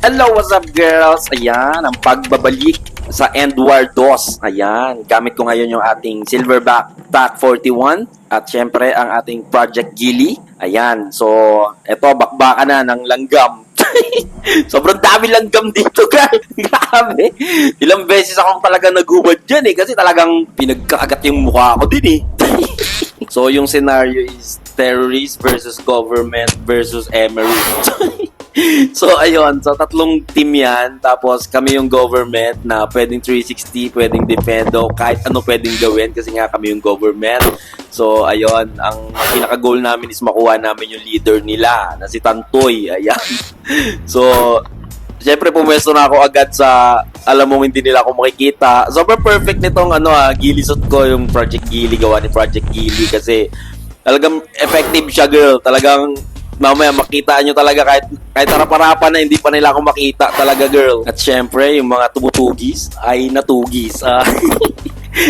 Hello, what's up girls? Ayan, ang pagbabalik sa End War DOS. Ayan, gamit ko ngayon yung ating Silverback TAC 41 at syempre ang ating Project Gili. Ayan, so eto bakbakan na ng langgam. Sobrang dami langgam dito, guys. Grabe. Ilang beses akong talaga nagubad dyan kasi talagang pinagkaagat yung mukha ko din So yung scenario is terrorist versus government versus Emery. So, ayun. So, tatlong team yan. Tapos, kami yung government na pwedeng 360, pwedeng defendo, kahit ano pwedeng gawin kasi nga kami yung government. So, ayun. Ang pinaka-goal namin is makuha namin yung leader nila na si Tantoy. Ayan. So, syempre, pumwesto na ako agad sa alam mong hindi nila ako makikita. Sobrang perfect nitong gilisot ko yung Project Gili, gawa ni Project Gili kasi talagang effective siya, girl. Talagang mamaya makita nyo talaga kahit harap-harapan na hindi pa nila ako makita talaga, girl. At syempre, yung mga tumutugis ay natugis.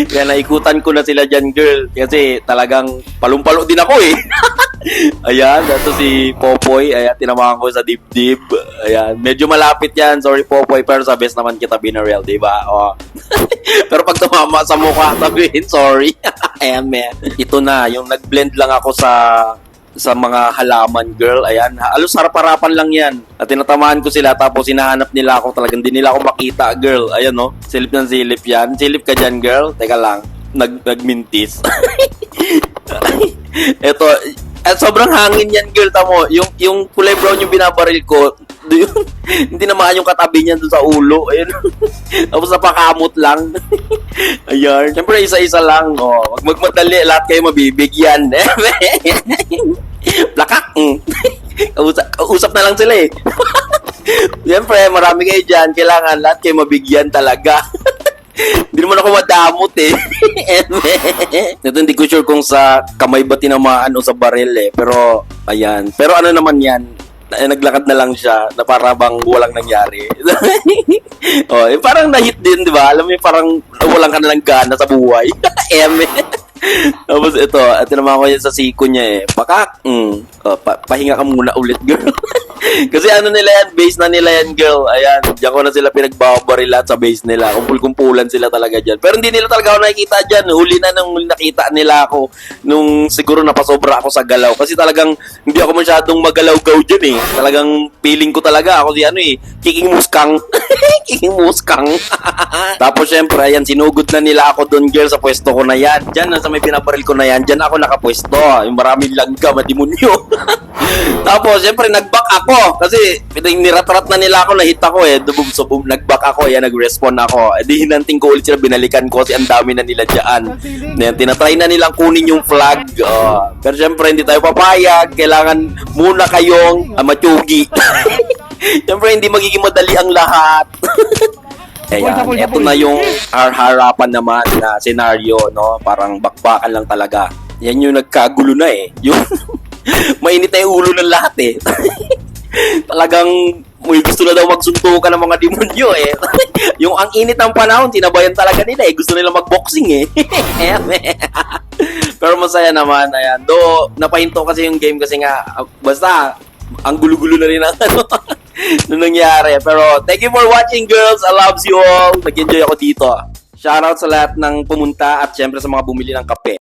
Kaya naikutan ko na sila dyan, girl. Kasi talagang palumpalo din ako Ayan, ito si Popoy. Ayan, tinamahan ko sa dibdib. Ayan, medyo malapit yan. Sorry, Popoy, pero sa best naman kita binarel, diba? Oh. Pero pag tumama sa mukha, sabihin, sorry. Ayan, man. Ito na, yung nag-blend lang ako sa mga halaman, girl. Ayan, halos harap-harapan lang yan. At tinatamaan ko sila, tapos hinahanap nila ako. Talagang hindi nila ako makita, girl. Ayan, no? Silip ng silip yan. Silip ka dyan, girl. Teka lang. Nagmintis. Eto, sobrang hangin yan, girl. Tamo, yung kulay brown yung binabaril ko, hindi naman yung katabi niya doon sa ulo. Ayun. Tapos napakamot lang. Ayan. Siyempre, isa-isa lang. Oh, wag magmadali. Lahat kayo mabibigyan. Plakak. Usap na lang sila Siyempre, marami kayo dyan. Kailangan lahat kayo mabigyan talaga. Hindi naman ako madamot Ito, hindi ko sure kung sa kamay ba tinamaan o sa baril Pero, ayan. Pero ano naman yan? Naglakad na lang siya na para bang walang nangyari. Parang na-hit din, di ba? Alam mo parang walang ka na lang gana sa buhay. Tapos ito, naman ko yan sa siko niya Pakak. Pahinga ka muna ulit, girl. Kasi ano nila yan, base na nila yan, girl. Ayan, diyan ko na sila pinagbabarilat sa base nila. Kumpul-kumpulan sila talaga dyan. Pero hindi nila talaga ako nakikita dyan. Huli na nung nakita nila ako nung siguro napasobra ako sa galaw. Kasi talagang hindi ako masyadong magalaw-gaw dyan Talagang feeling ko talaga ako si Kiking Muskang. Kiking Muskang. Tapos syempre, ayan, sinugod na nila ako doon, girl, sa pwesto ko na yan. Dyan, sa may pinabaril ko na yan. Dyan ako nakapwesto. Yung maraming langgam, demonyo. Tapos, syempre, nag-back ako. Kasi, niratrat na nila ako, nahit ako So, nag-back ako, nag-respond ako. Di hinanting ko ulit sila, binalikan ko kasi ang dami na nila dyan. Tinatry na nilang kunin yung flag. Pero syempre, hindi tayo papayag. Kailangan muna kayong matsugi. Syempre, hindi magiging madali ang lahat. Ayan, eto na yung harapan naman na senaryo, no? Parang bakbakan lang talaga. Yan yung nagkagulo na Yung mainit na yung ulo ng lahat Talagang may gusto na daw magsuntukan ng mga demonyo Yung ang init ng panahon, sinabayan talaga nila Gusto nila magboxing Pero masaya naman, ayan. Though, napahinto kasi yung game kasi nga, basta, ang gulo-gulo na rin ang nung nangyari. Pero, thank you for watching, girls. I love you all. Nag-enjoy ako dito. Shoutout sa lahat ng pumunta at syempre sa mga bumili ng kape.